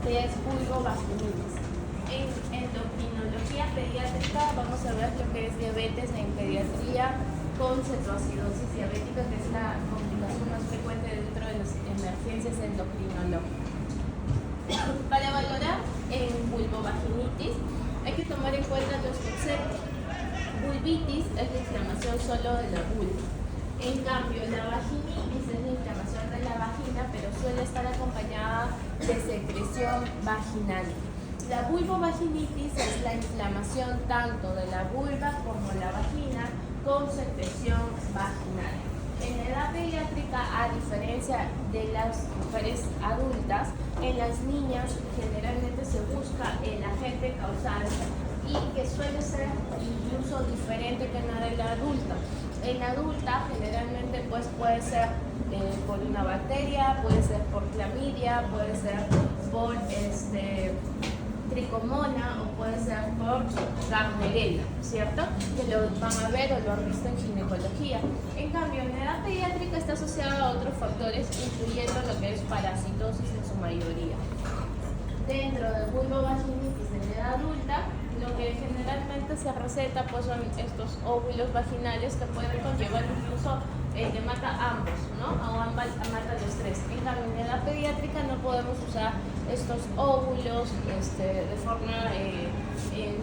que es vulvovaginitis. En endocrinología pediátrica vamos a ver lo que es diabetes en pediatría con cetoacidosis diabética, que es la complicación más frecuente dentro de las emergencias endocrinológicas. Para valorar en vulvovaginitis hay que tomar en cuenta los conceptos. Vulvitis es la inflamación solo de la vulva. En cambio, la vaginitis es la inflamación de la vagina, pero suele estar acompañada de secreción vaginal. La vulvovaginitis es la inflamación tanto de la vulva como la vagina con secreción vaginal. En la edad pediátrica, a diferencia de las mujeres adultas, en las niñas generalmente se busca el agente causal y que suele ser incluso diferente que en la de la adulta. En la adulta generalmente pues puede ser por una bacteria, puede ser por clamidia, puede ser por tricomona o puede ser por Gardnerella, ¿cierto? Que lo van a ver o lo han visto en ginecología. En cambio, en la edad pediátrica está asociado a otros factores, incluyendo lo que es parasitosis en su mayoría. Dentro del vulvovaginitis en la edad adulta, lo que generalmente se receta pues son estos óvulos vaginales que pueden conllevar incluso que mata a ambos, ¿no? O ambas mata a los tres. En cambio, en la edad pediátrica no podemos usar estos óvulos de forma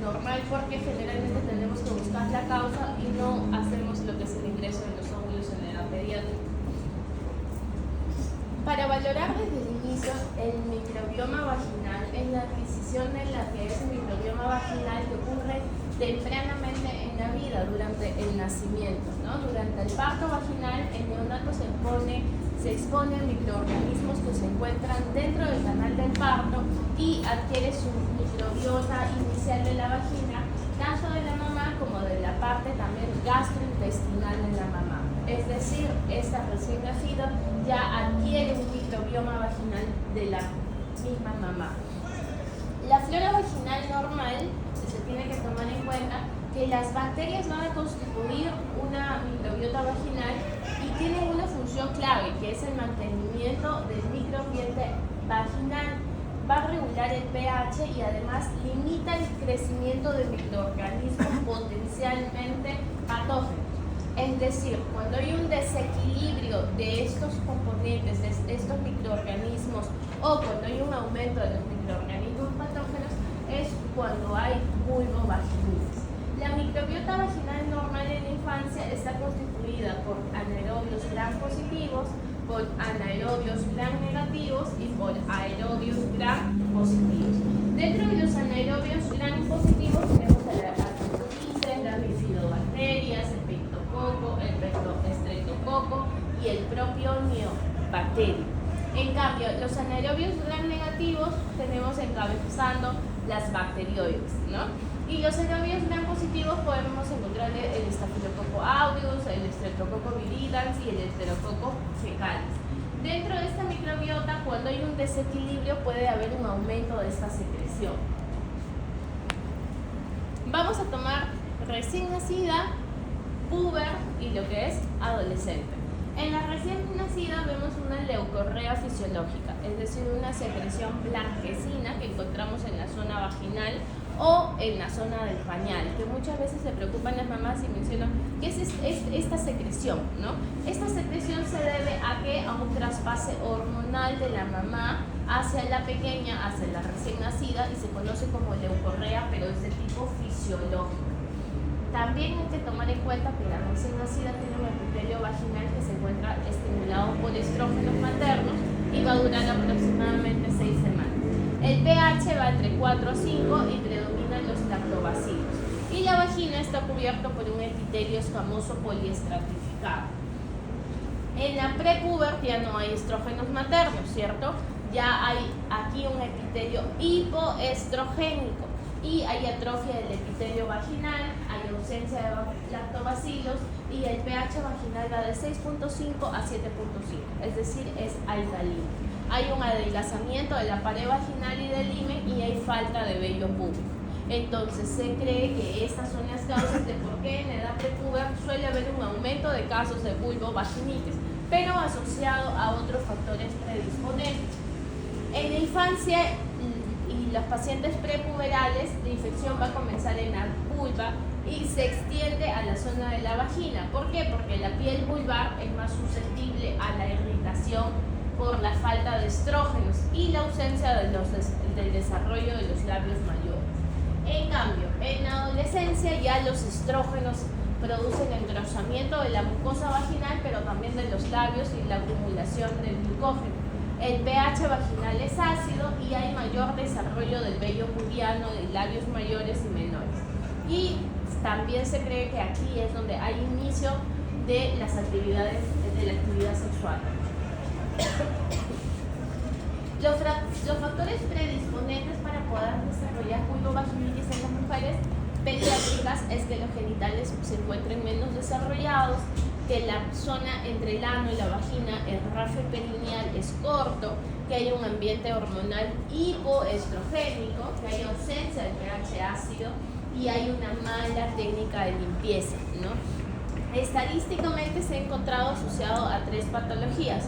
normal, porque generalmente tenemos que buscar la causa y no hacemos lo que es el ingreso de los óvulos en la edad pediátrica. Para valorar desde el inicio el microbioma vaginal, en la adquisición de la que es el microbioma vaginal que ocurre tempranamente en la vida, durante el nacimiento, ¿no? Durante el parto vaginal, el neonato se expone a microorganismos que se encuentran dentro del canal del parto y adquiere su microbiota inicial de la vagina, tanto de la mamá como de la parte también gastrointestinal de la mamá. Es decir, esta recién nacida ya adquiere un microbioma vaginal de la misma mamá. La flora vaginal normal, se tiene que tomar en cuenta que las bacterias van a constituir una microbiota vaginal y tienen una función clave, que es el mantenimiento del microambiente vaginal. Va a regular el pH y además limita el crecimiento de microorganismos potencialmente patógenos. Es decir, cuando hay un desequilibrio de estos componentes, de estos microorganismos, o cuando hay un aumento de los microorganismos patógenos, es cuando hay vulvovaginitis. La microbiota vaginal normal en la infancia está constituida por anaerobios gram positivos, por anaerobios gram negativos y por aerobios gram positivos. Dentro de los anaerobios gram positivos tenemos a la Lactobacillus, las bifidobacterias, el pectococo, el streptococo y el propio neobacterio. En cambio, los anaerobios gram negativos tenemos encabezando las bacterioides, ¿no? Y los anaerobios gram positivos podemos encontrar el Staphylococcus aureus, el Streptococcus viridans y el Enterococcus fecalis. Dentro de esta microbiota, cuando hay un desequilibrio, puede haber un aumento de esta secreción. Vamos a tomar recién nacida, puber y lo que es adolescente. En la recién nacida vemos una leucorrea fisiológica, es decir, una secreción blanquecina que encontramos en la zona vaginal o en la zona del pañal, que muchas veces se preocupan las mamás y mencionan qué es esta secreción, ¿no? Esta secreción se debe a un traspase hormonal de la mamá hacia la pequeña, hacia la recién nacida, y se conoce como leucorrea, pero es de tipo fisiológico. También hay que tomar en cuenta que la recién nacida tiene un epitelio vaginal que se encuentra estimulado por estrógenos maternos y va a durar aproximadamente 6 semanas. El pH va entre 4 a 5 y predominan los lactobacilos. Y la vagina está cubierta por un epitelio escamoso poliestratificado. En la prepuber ya no hay estrógenos maternos, ¿cierto? Ya hay aquí un epitelio hipoestrogénico y hay atrofia del epitelio vaginal, hay ausencia de lactobacilos y el pH vaginal va de 6.5 a 7.5, es decir, es alcalino. Hay un adelgazamiento de la pared vaginal y del himen y hay falta de vello púbico. Entonces se cree que estas son las causas de por qué en la edad prepuber suele haber un aumento de casos de vulvovaginitis, pero asociado a otros factores predisponentes. En la infancia los pacientes prepuberales, la infección va a comenzar en la vulva y se extiende a la zona de la vagina. ¿Por qué? Porque la piel vulvar es más susceptible a la irritación por la falta de estrógenos y la ausencia del desarrollo de los labios mayores. En cambio, en la adolescencia ya los estrógenos producen engrosamiento de la mucosa vaginal, pero también de los labios y la acumulación del glucógeno. El pH vaginal es ácido y hay mayor desarrollo del vello pubiano de labios mayores y menores. Y también se cree que aquí es donde hay inicio de las actividades de la actividad sexual. Los factores predisponentes para poder desarrollar vulvovaginitis en las mujeres pediátricas es que los genitales se encuentren menos desarrollados, que la zona entre el ano y la vagina, el rafe perineal, es corto, que hay un ambiente hormonal hipoestrogénico, que hay ausencia del pH ácido y hay una mala técnica de limpieza, ¿no? Estadísticamente se ha encontrado asociado a 3 patologías: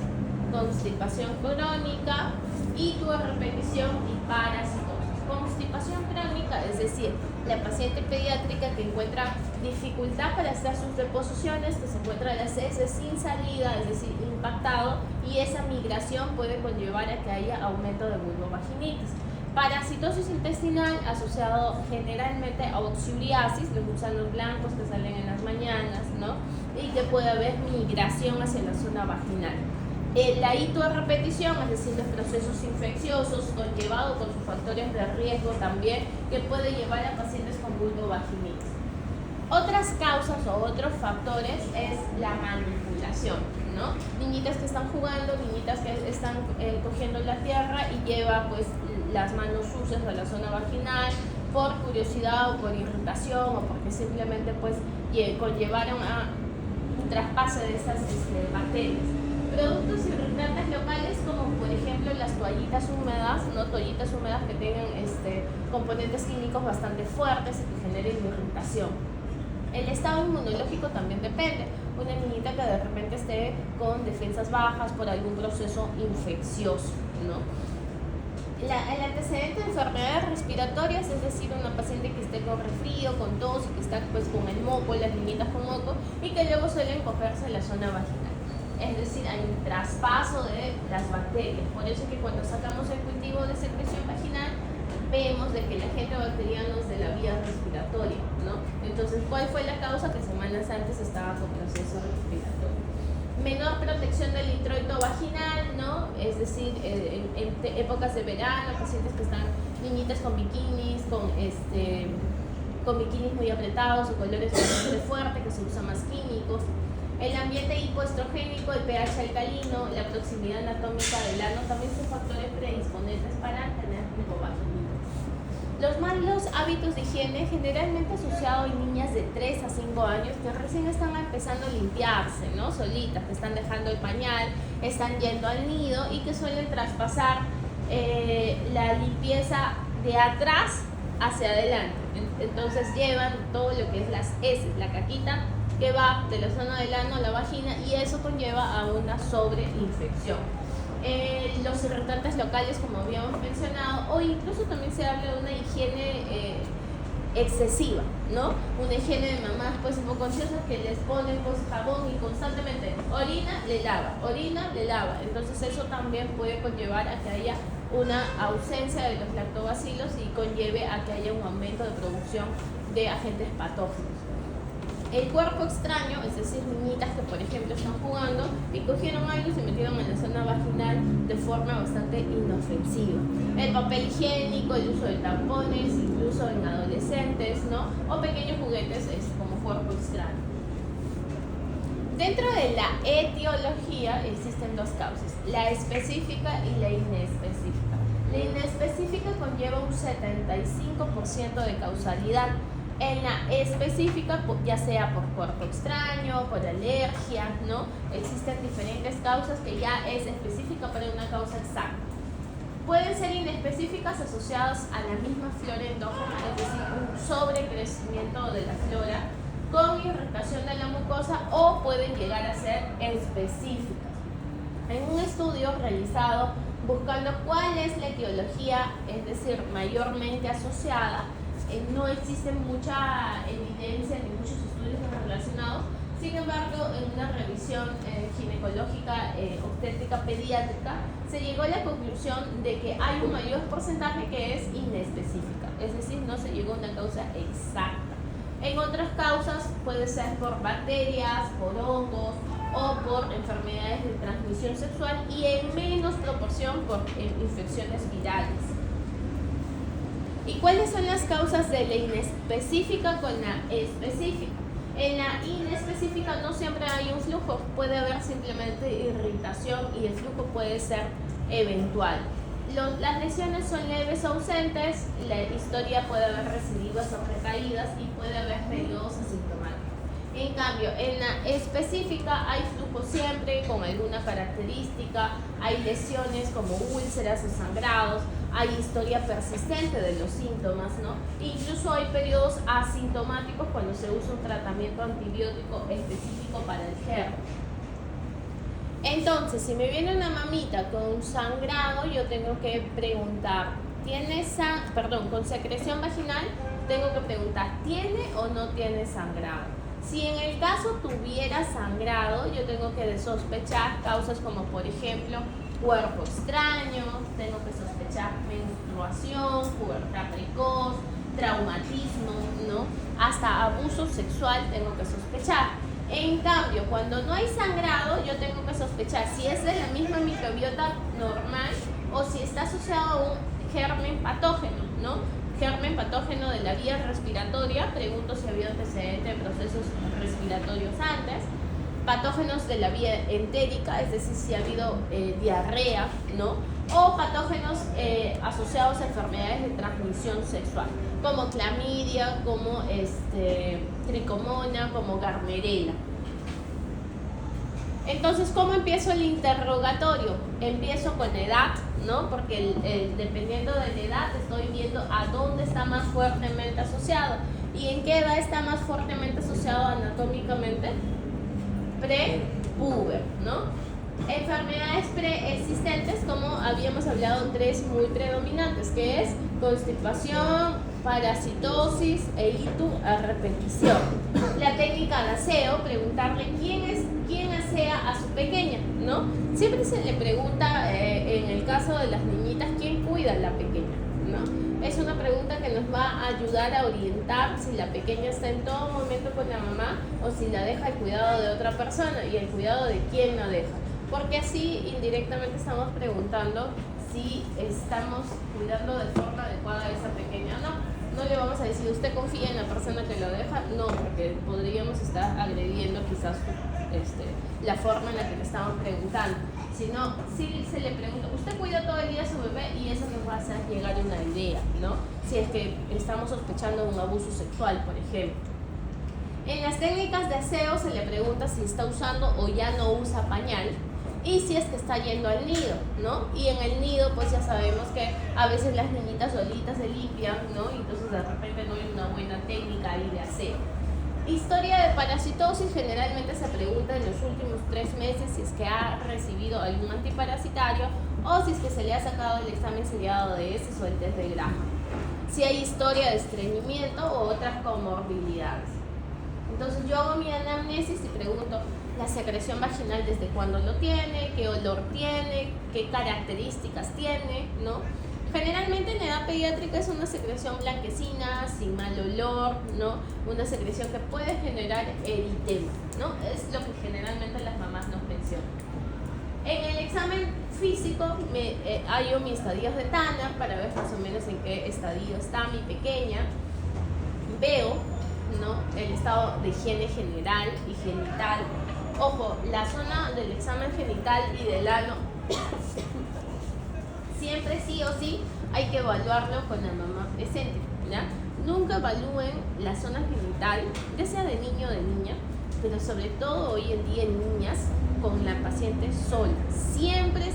constipación crónica, hito de repetición y parasitosis. Constipación crónica, es decir, la paciente pediátrica que encuentra dificultad para hacer sus deposiciones, que se encuentra las heces sin salida, es decir, impactado, y esa migración puede conllevar a que haya aumento de vulvovaginitis. Parasitosis intestinal asociado generalmente a oxuriasis, los gusanos blancos que salen en las mañanas, ¿no? Y que puede haber migración hacia la zona vaginal. La hito de repetición, es decir, los procesos infecciosos conllevado con sus factores de riesgo también, que puede llevar a pacientes con vulvovaginitis. Otras causas o otros factores es la manipulación, ¿no? Niñitas que están jugando, niñitas que están cogiendo la tierra y lleva pues las manos sucias a la zona vaginal por curiosidad o por irritación o porque simplemente pues conllevaron a un traspase de esas bacterias. Productos irritantes locales como por ejemplo las toallitas húmedas, ¿no? Toallitas húmedas que tengan componentes químicos bastante fuertes y que generen irritación. El estado inmunológico también depende. Una niñita que de repente esté con defensas bajas por algún proceso infeccioso, ¿no? El antecedente de enfermedades respiratorias, es decir, una paciente que esté con resfrío, con tos y que está pues con el moco, las niñitas con moco y que luego suelen cogerse la zona vaginal. Es decir, hay un traspaso de las bacterias. Por eso es que cuando sacamos el cultivo de secreción vaginal, vemos de que el agente bacteriano es de la vía respiratoria, ¿no? Entonces, ¿cuál fue la causa? Que semanas antes estaba con proceso respiratorio. Menor protección del introito vaginal, ¿no? Es decir, en épocas de verano, pacientes que están, niñitas con bikinis, con bikinis muy apretados o colores bastante fuertes, que se usan más químicos. El ambiente hipoestrogénico, el pH alcalino, la proximidad anatómica del ano también son factores predisponentes para tener vulvovaginitis. Los malos hábitos de higiene, generalmente asociados en niñas de 3 a 5 años que recién están empezando a limpiarse, ¿no? Solitas, que están dejando el pañal, están yendo al nido y que suelen traspasar la limpieza de atrás hacia adelante. Entonces llevan todo lo que es las heces, la caquita, que va de la zona del ano a la vagina y eso conlleva a una sobreinfección. Los irritantes locales, como habíamos mencionado, o incluso también se habla de una higiene excesiva, ¿no? Una higiene de mamás pues hipoconscientes que les ponen pues jabón y constantemente orina, le lava. Entonces eso también puede conllevar a que haya una ausencia de los lactobacilos y conlleve a que haya un aumento de producción de agentes patógenos. El cuerpo extraño, es decir, niñitas que por ejemplo están jugando y cogieron algo y se metieron en la zona vaginal de forma bastante inofensiva. El papel higiénico, el uso de tampones, incluso en adolescentes, ¿no? O pequeños juguetes como cuerpo extraño. Dentro de la etiología existen 2 causas, la específica y la inespecífica. La inespecífica conlleva un 75% de causalidad. En la específica, ya sea por cuerpo extraño, por alergia, ¿no? Existen diferentes causas que ya es específica para una causa exacta. Pueden ser inespecíficas asociadas a la misma flora endógena, es decir, un sobrecrecimiento de la flora con irritación de la mucosa, o pueden llegar a ser específicas. En un estudio realizado buscando cuál es la etiología, es decir, mayormente asociada. No existe mucha evidencia ni muchos estudios relacionados. Sin embargo, en una revisión ginecológica obstétrica pediátrica se llegó a la conclusión de que hay un mayor porcentaje que es inespecífica, es decir, no se llegó a una causa exacta. En otras causas puede ser por bacterias, por hongos o por enfermedades de transmisión sexual y en menos proporción por infecciones virales. ¿Y cuáles son las causas de la inespecífica con la específica? En la inespecífica no siempre hay un flujo, puede haber simplemente irritación y el flujo puede ser eventual. Las lesiones son leves o ausentes, la historia puede haber recidivas o recaídas y puede haber periodos asintomáticos. En cambio, en la específica hay flujo siempre con alguna característica, hay lesiones como úlceras o sangrados, hay historia persistente de los síntomas, ¿no? Incluso hay periodos asintomáticos cuando se usa un tratamiento antibiótico específico para el germen. Entonces, si me viene una mamita con sangrado, yo tengo que preguntar, con secreción vaginal, tengo que preguntar, ¿tiene o no tiene sangrado? Si en el caso tuviera sangrado, yo tengo que sospechar causas como, por ejemplo, cuerpo extraño, tengo que sospechar menstruación, pubertad precoz, traumatismo, ¿no? Hasta abuso sexual tengo que sospechar. En cambio, cuando no hay sangrado, yo tengo que sospechar si es de la misma microbiota normal o si está asociado a un germen patógeno, ¿no? Germen patógeno de la vía respiratoria, pregunto si ha habido antecedente de procesos respiratorios antes. Patógenos de la vía entérica, es decir, si ha habido diarrea, ¿no? O patógenos asociados a enfermedades de transmisión sexual, como clamidia, como tricomona, como Gardnerella. Entonces, ¿cómo empiezo el interrogatorio? Empiezo con edad, ¿no? Porque dependiendo de la edad estoy viendo a dónde está más fuertemente asociado. ¿Y en qué edad está más fuertemente asociado anatómicamente? Pre-puber, ¿no? Enfermedades preexistentes, como habíamos hablado, tres muy predominantes, que es constipación, parasitosis e ictus a repetición. La técnica de aseo, preguntarle quién asea a su pequeña, ¿no? Siempre se le pregunta, en el caso de las niñitas, quién cuida a la pequeña, ¿no? Es una pregunta que nos va a ayudar a orientar si la pequeña está en todo momento con la mamá o si la deja al cuidado de otra persona y el cuidado de quién la deja. Porque así indirectamente estamos preguntando si estamos cuidando de forma adecuada a esa pequeña. No le vamos a decir, ¿usted confía en la persona que lo deja? No, porque podríamos estar agrediendo quizás la forma en la que le estamos preguntando. Sino, si se le pregunta, ¿usted cuida todo el día a su bebé? Y eso nos va a hacer llegar a una idea, ¿no? Si es que estamos sospechando de un abuso sexual, por ejemplo. En las técnicas de aseo se le pregunta si está usando o ya no usa pañal y si es que está yendo al nido, ¿no? Y en el nido pues ya sabemos que a veces las niñitas solitas se limpian, ¿no? Y entonces de repente no hay una buena técnica ahí de aseo. Historia de parasitosis, generalmente se pregunta en los últimos 3 meses si es que ha recibido algún antiparasitario o si es que se le ha sacado el examen seriado de heces o el test de Graham. Si hay historia de estreñimiento o otras comorbilidades. Entonces yo hago mi anamnesis y pregunto la secreción vaginal desde cuándo lo tiene, qué olor tiene, qué características tiene, ¿no? Generalmente en edad pediátrica es una secreción blanquecina, sin mal olor, ¿no? Una secreción que puede generar eritema, ¿no? Es lo que generalmente las mamás nos mencionan. En el examen físico hallo mis estadios de Tanner para ver más o menos en qué estadio está mi pequeña. Veo, ¿no?, el estado de higiene general y genital. Ojo, la zona del examen genital y del ano siempre sí o sí hay que evaluarlo con la mamá presente, ¿ya? Nunca evalúen la zona genital, ya sea de niño o de niña, pero sobre todo hoy en día en niñas, con la paciente sola. Siempre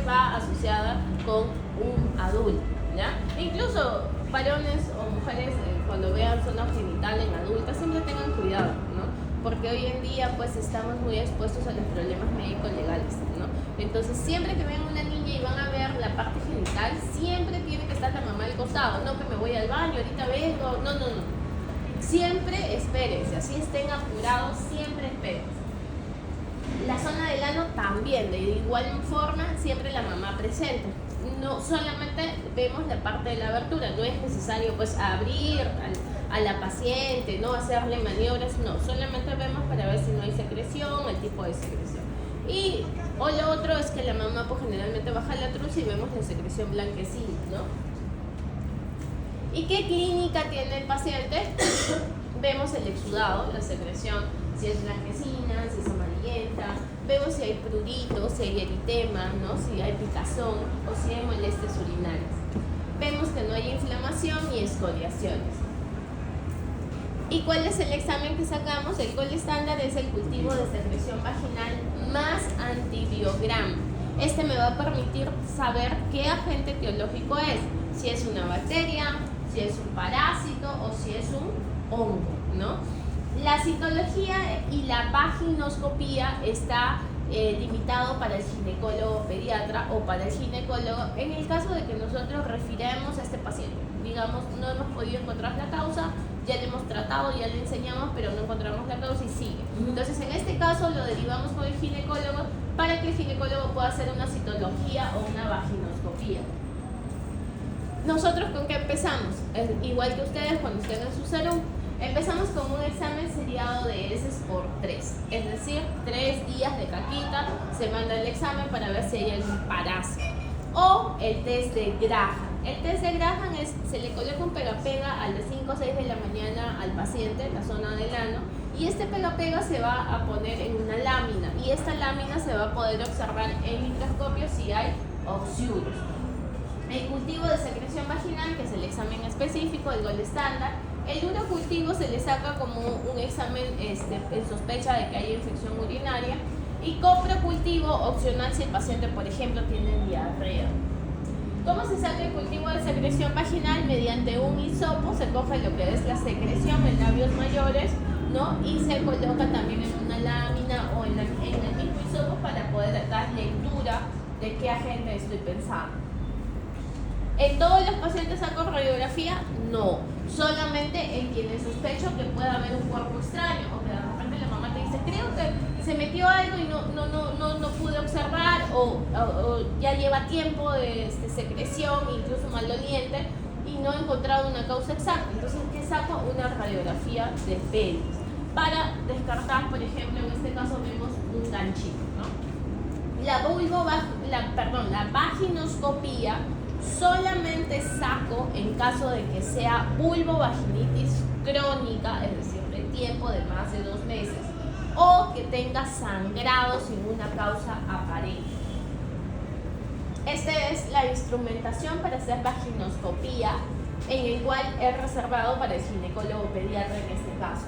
va asociada con un adulto, ¿ya? Incluso varones o mujeres, cuando vean zona genital en adultas, siempre tengan cuidado, ¿no? porque hoy en día pues estamos muy expuestos a los problemas médico-legales, ¿no? Entonces siempre que ven una niña y van a ver la parte genital, siempre tiene que estar la mamá al costado, no que me voy al baño, ahorita vengo, no. Siempre espérense, así estén apurados, siempre espérense. La zona del ano también, de igual forma, siempre la mamá presente. No solamente vemos la parte de la abertura, no es necesario pues abrir a la paciente, no hacerle maniobras, no, solamente vemos para ver si no hay secreción, el tipo de secreción. O lo otro es que la mamá pues generalmente baja la truza y vemos la secreción blanquecina, ¿no? ¿Y qué clínica tiene el paciente? Vemos el exudado, la secreción, si es blanquecina, si es amarillenta, vemos si hay prurito, si hay eritema, ¿no? Si hay picazón o si hay molestias urinarias. Vemos que no hay inflamación ni escoriaciones. ¿Y cuál es el examen que sacamos? El gol estándar es el cultivo de secreción vaginal más antibiograma. Este me va a permitir saber qué agente etiológico es, si es una bacteria, si es un parásito o si es un hongo, ¿no? La citología y la vaginoscopía está limitado para el ginecólogo pediatra o para el ginecólogo en el caso de que nosotros refiramos a este paciente. Digamos, no hemos podido encontrar la causa, ya le hemos tratado, ya le enseñamos, pero no encontramos la causa y sigue. Entonces, en este caso lo derivamos con el ginecólogo para que el ginecólogo pueda hacer una citología o una vaginoscopía. ¿Nosotros con qué empezamos? Igual que ustedes cuando tengan su serum, empezamos con un examen seriado de heces por 3, es decir, 3 días de caquita, se manda el examen para ver si hay algún parásito. O el test de Graham. El test de Graham es, se le coloca un pega-pega a las 5 o 6 de la mañana al paciente en la zona del ano y este pega-pega se va a poner en una lámina y esta lámina se va a poder observar en microscopio si hay oxiuros. El cultivo de secreción vaginal, que es el examen específico, el gol estándar. El urocultivo se le saca como un examen en sospecha de que haya infección urinaria. Y coprocultivo opcional si el paciente, por ejemplo, tiene diarrea. ¿Cómo se saca el cultivo de secreción vaginal? Mediante un hisopo se coge lo que es la secreción en labios mayores, ¿no? Y se coloca también en una lámina o en el mismo hisopo para poder dar lectura de qué agente estoy pensando. ¿En todos los pacientes saco radiografía? No. Solamente en quienes sospecho que pueda haber un cuerpo extraño o que de repente la mamá te dice, creo que se metió algo y no pude observar o ya lleva tiempo de secreción, incluso maloliente y no he encontrado una causa exacta. Entonces, ¿qué saco? Una radiografía de pelvis para descartar, por ejemplo, en este caso vemos un ganchito, ¿no? La vaginoscopía solamente saco en caso de que sea vulvovaginitis crónica, es decir, de tiempo de más de 2 meses, o que tenga sangrado sin una causa aparente. Esta es la instrumentación para hacer vaginoscopía, en el cual es reservado para el ginecólogo pediatra en este caso.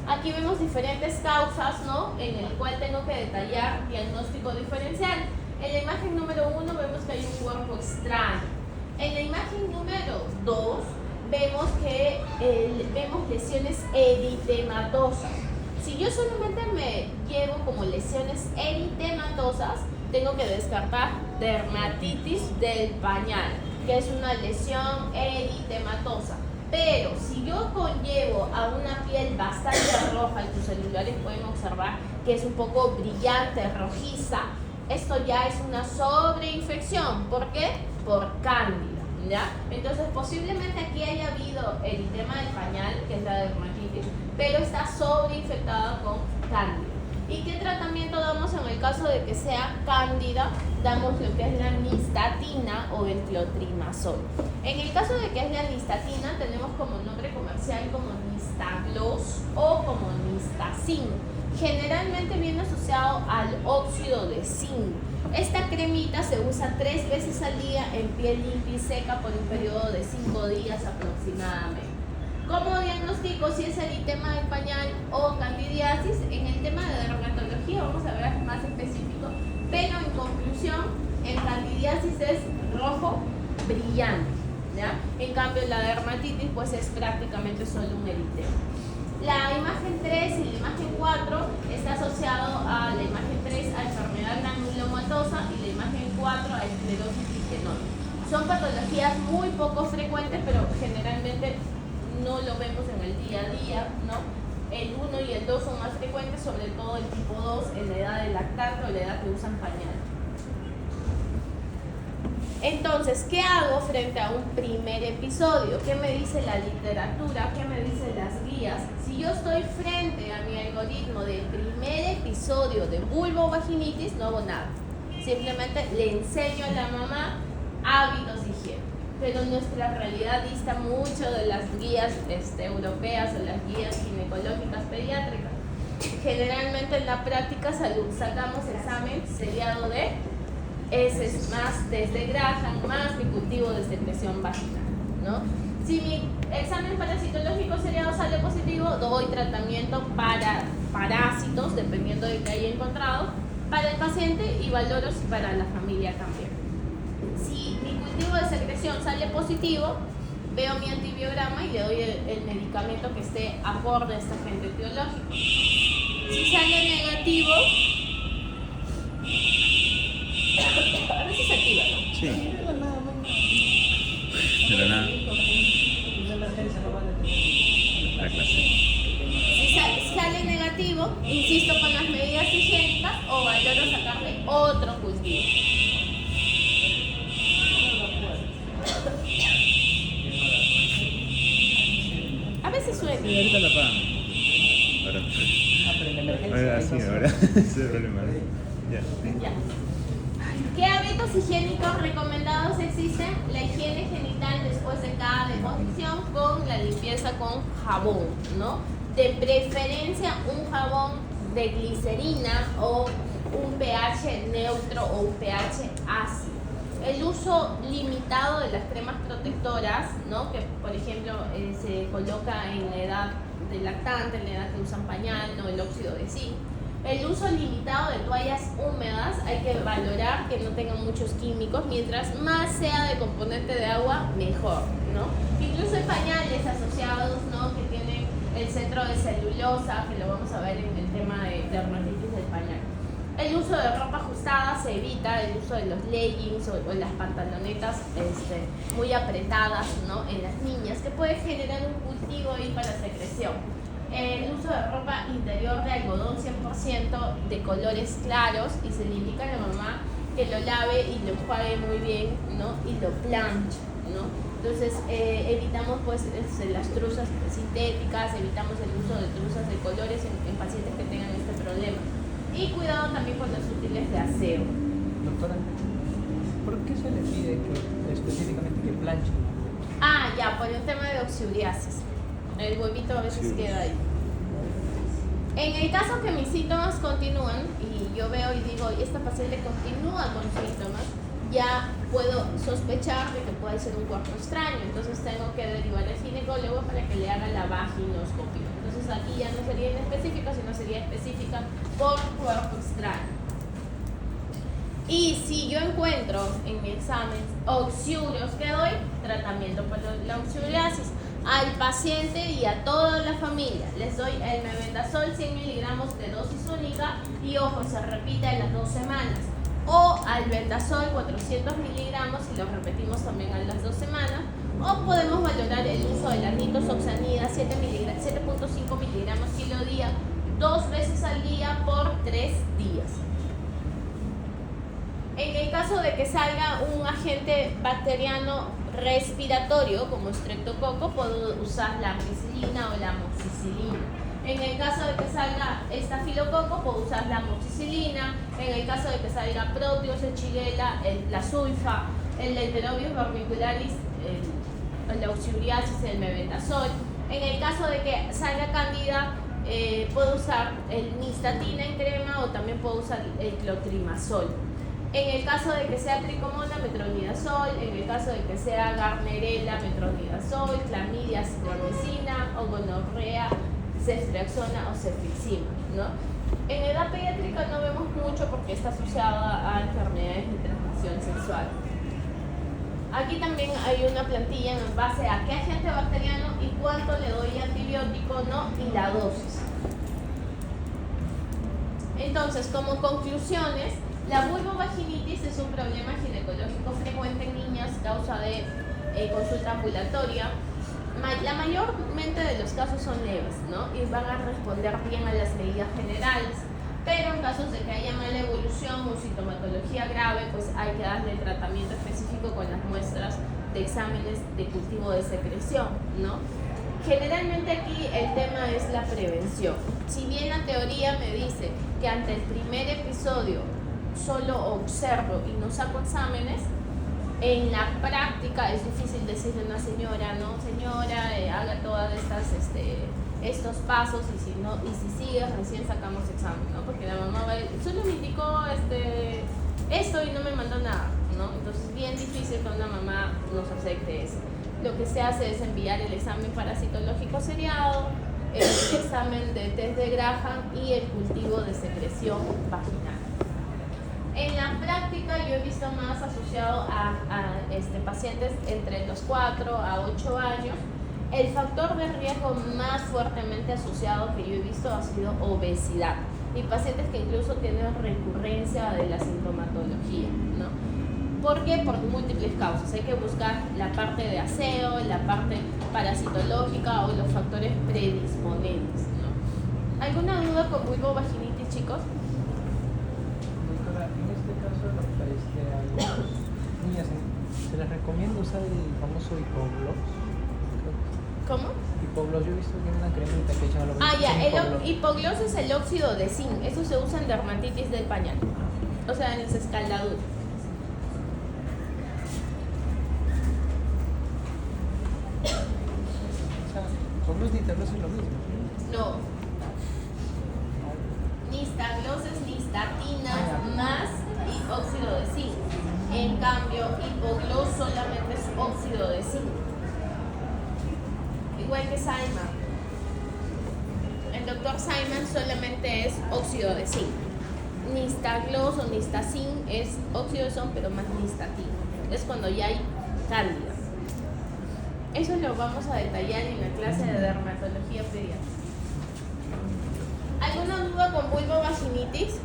Aquí vemos diferentes causas, ¿no? En el cual tengo que detallar diagnóstico diferencial. En la imagen número 1 vemos que hay un cuerpo extraño. En la imagen número 2 vemos que vemos lesiones eritematosas. Si yo solamente me llevo como lesiones eritematosas, tengo que descartar dermatitis del pañal, que es una lesión eritematosa. Pero si yo conllevo a una piel bastante roja, y tus celulares pueden observar que es un poco brillante, rojiza, esto ya es una sobreinfección. ¿Por qué? Por cándida, ¿ya? Entonces posiblemente aquí haya habido eritema del pañal, que es la dermatitis, pero está sobreinfectada con cándida. ¿Y qué tratamiento damos en el caso de que sea cándida? Damos lo que es la nistatina o el clotrimazol. En el caso de que es la nistatina, tenemos como nombre comercial como Nistagloss o como Nistacin. Generalmente viene asociado al óxido de zinc. Esta cremita se usa 3 veces al día en piel limpia y seca por un periodo de 5 días aproximadamente. ¿Cómo diagnostico si es eritema del pañal o candidiasis? En el tema de dermatología vamos a ver más específico, pero en conclusión, el candidiasis es rojo brillante, ¿ya? En cambio la dermatitis pues es prácticamente solo un eritema. La imagen 3 y la imagen 4 está asociado a la imagen 3 a enfermedad granulomatosa y la imagen 4 a esclerosis ligenosa. Son patologías muy poco frecuentes, pero generalmente no lo vemos en el día a día, ¿no? El 1 y el 2 son más frecuentes, sobre todo el tipo 2 en la edad de lactante o la edad que usan pañal. Entonces, ¿qué hago frente a un primer episodio? ¿Qué me dice la literatura? ¿Qué me dicen las guías? Si yo estoy frente a mi algoritmo del primer episodio de vulvovaginitis, no hago nada. Simplemente le enseño a la mamá hábitos de higiene. Pero nuestra realidad dista mucho de las guías europeas o las guías ginecológicas pediátricas. Generalmente en la práctica salud sacamos examen seriado de heces más desde Graham, más mi cultivo de secreción vaginal, ¿no? Si mi examen parasitológico seriado sale positivo, doy tratamiento para parásitos, dependiendo de qué haya encontrado, para el paciente y valoro si para la familia también. Si mi cultivo de secreción sale positivo, veo mi antibiograma y le doy el medicamento que esté acorde a este agente etiológico. Si sale negativo, a veces se activa, ¿no? Sí. Pero nada. La clase. Si sale negativo, insisto con las medidas higiénicas o valoro sacarle otro cultivo. A veces suena. Sí, ahorita la pagan. Ahora sí, ahora ese es el problema. Ya. ¿Qué hábitos higiénicos recomendados existen? La higiene genital después de cada deposición con la limpieza con jabón, ¿no? De preferencia un jabón de glicerina o un pH neutro o un pH ácido. El uso limitado de las cremas protectoras, ¿no? Que por ejemplo se coloca en la edad de lactante, en la edad que usan pañal, ¿no? El óxido de zinc. El uso limitado de toallas húmedas, hay que valorar que no tengan muchos químicos, mientras más sea de componente de agua, mejor, ¿no? Incluso hay pañales asociados, ¿no? Que tienen el centro de celulosa, que lo vamos a ver en el tema de dermatitis del pañal. El uso de ropa ajustada se evita, el uso de los leggings o las pantalonetas muy apretadas, ¿no? En las niñas, que puede generar un cultivo ahí para secreción. El uso de ropa interior de algodón 100% de colores claros, y se le indica a la mamá que lo lave y lo enjuague muy bien, ¿no? Y lo planche, ¿no? Entonces evitamos pues las truzas sintéticas, evitamos el uso de truzas de colores en pacientes que tengan este problema. Y cuidado también con los útiles de aseo. Doctora, ¿por qué se le pide específicamente que planche? Ah, ya, por el tema de oxiuriasis. El huevito a veces queda ahí. En el caso que mis síntomas continúan, y yo veo y digo, y esta paciente continúa con síntomas, ya puedo sospechar de que puede ser un cuerpo extraño. Entonces tengo que derivar al ginecólogo para que le haga la vaginoscopia. Entonces aquí ya no sería inespecífica, sino sería específica por cuerpo extraño. Y si yo encuentro en mi examen oxiurios, ¿qué doy? Tratamiento para la oxiuriasis. Al paciente y a toda la familia les doy el mebendazol 100 miligramos de dosis única, y ojo, se repite en las 2 semanas. O albendazol 400 miligramos y lo repetimos también a las 2 semanas. O podemos valorar el uso de la nitoxoxanida 7.5 miligramos kilo día, 2 veces al día por 3 días. En el caso de que salga un agente bacteriano respiratorio como estreptococo, puedo usar la ampicilina o la amoxicilina. En el caso de que salga estafilococo, puedo usar la amoxicilina. En el caso de que salga proteus, el shigella, la sulfa, el enterobius vermicularis, la oxiuriasis, el mebendazol. En el caso de que salga candida, puedo usar el nistatina en crema, o también puedo usar el clotrimazol. En el caso de que sea tricomona, metronidazol. En el caso de que sea garnerela, metronidazol. Clamidia, citromicina, o gonorrea, ceftriaxona o cefixima, ¿no? En edad pediátrica no vemos mucho porque está asociada a enfermedades de transmisión sexual. Aquí también hay una plantilla en base a qué agente bacteriano y cuánto le doy antibiótico, ¿no? Y la dosis. Entonces, como conclusiones, la vulvovaginitis es un problema ginecológico frecuente en niñas, causa de consulta ambulatoria. La mayormente de los casos son leves, ¿no? Y van a responder bien a las medidas generales. Pero en casos de que haya mala evolución o sintomatología grave, pues hay que darle tratamiento específico con las muestras de exámenes de cultivo de secreción, ¿no? Generalmente aquí el tema es la prevención. Si bien la teoría me dice que ante el primer episodio solo observo y no saco exámenes, en la práctica es difícil decirle a una señora, no señora, haga todas estos pasos y si sigue recién sacamos examen, ¿no? Porque la mamá va a decir, solo me indicó esto y no me mandó nada, ¿no? Entonces es bien difícil que una mamá nos acepte eso. Lo que se hace es enviar el examen parasitológico seriado, el examen de test de Graham y el cultivo de secreción vaginal. En la práctica yo he visto más asociado a pacientes entre los 4 a 8 años. El factor de riesgo más fuertemente asociado que yo he visto ha sido obesidad y pacientes que incluso tienen recurrencia de la sintomatología, ¿no? ¿Por qué? Por múltiples causas. Hay que buscar la parte de aseo, la parte parasitológica o los factores predisponentes, ¿no? ¿Alguna duda con vulvovaginitis, chicos? Doctora, en este caso, a algunas niñas se les recomienda usar el famoso Hipogloss. ¿Cómo? Hipogloss, yo he visto que es una cremita que echan a los bebés. El hipogloss es el óxido de zinc. Eso se usa en dermatitis del pañal. O sea, en las escaldaduras. O sea, con luz nitagloss es lo mismo. No. Nistagloss es nistatina más óxido de zinc. En cambio, hipogloss solamente es óxido de zinc. Igual que Simon. El doctor Simon solamente es óxido de zinc. Nistagloss o nistacin es óxido de zinc, pero más nistatina. Es cuando ya hay cándida. Eso lo vamos a detallar en la clase de dermatología pediátrica. ¿Alguna duda con vulvovaginitis?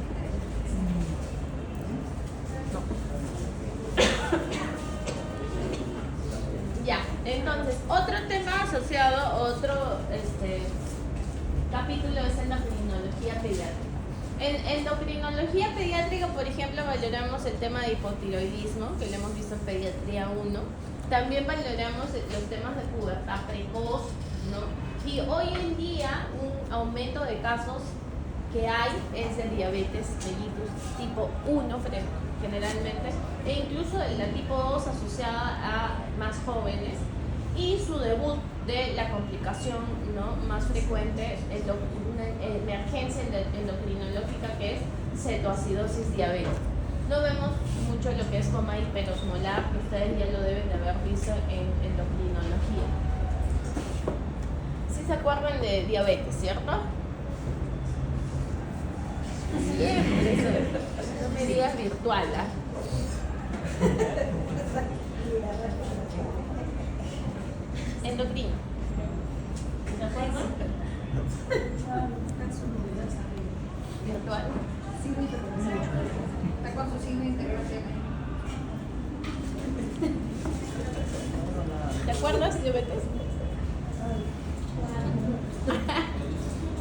Ya, entonces, otro tema asociado, otro capítulo es endocrinología pediátrica. En endocrinología pediátrica, por ejemplo, valoramos el tema de hipotiroidismo, que lo hemos visto en pediatría 1. También valoramos los temas de pubertad precoz, ¿no? Y hoy en día un aumento de casos que hay es de diabetes mellitus tipo 1 generalmente, e incluso de la tipo 2 asociada a más jóvenes, y su debut de la complicación, ¿no?, más frecuente es una emergencia endocrinológica que es cetoacidosis diabética. No vemos mucho lo que es coma hiperosmolar, que ustedes ya lo deben de haber visto en endocrinología. ¿Sí se acuerdan de diabetes, cierto? Siempre, no me digas virtual, ¿ah? Endocrino. ¿Se acuerdan? Virtual. Está con su signo interior. ¿Te acuerdas, diabetes?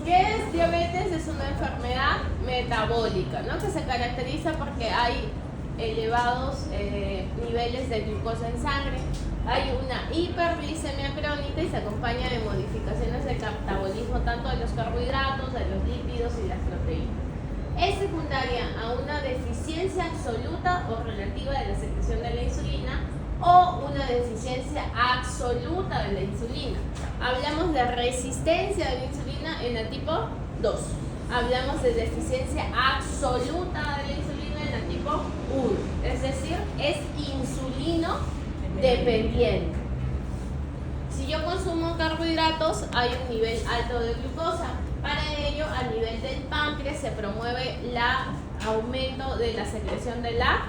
¿Qué es diabetes? Es una enfermedad metabólica, ¿no?, que se caracteriza porque hay elevados niveles de glucosa en sangre, hay una hiperglicemia crónica y se acompaña de modificaciones de catabolismo tanto de los carbohidratos, de los lípidos y las proteínas. Es secundaria a una deficiencia absoluta o relativa de la secreción de la insulina o una deficiencia absoluta de la insulina. Hablamos de resistencia de la insulina en la tipo 2. Hablamos de deficiencia absoluta de la insulina en la tipo 1. Es decir, es insulino dependiente. Si yo consumo carbohidratos, hay un nivel alto de glucosa. Para ello, a nivel del páncreas se promueve el aumento de la secreción de la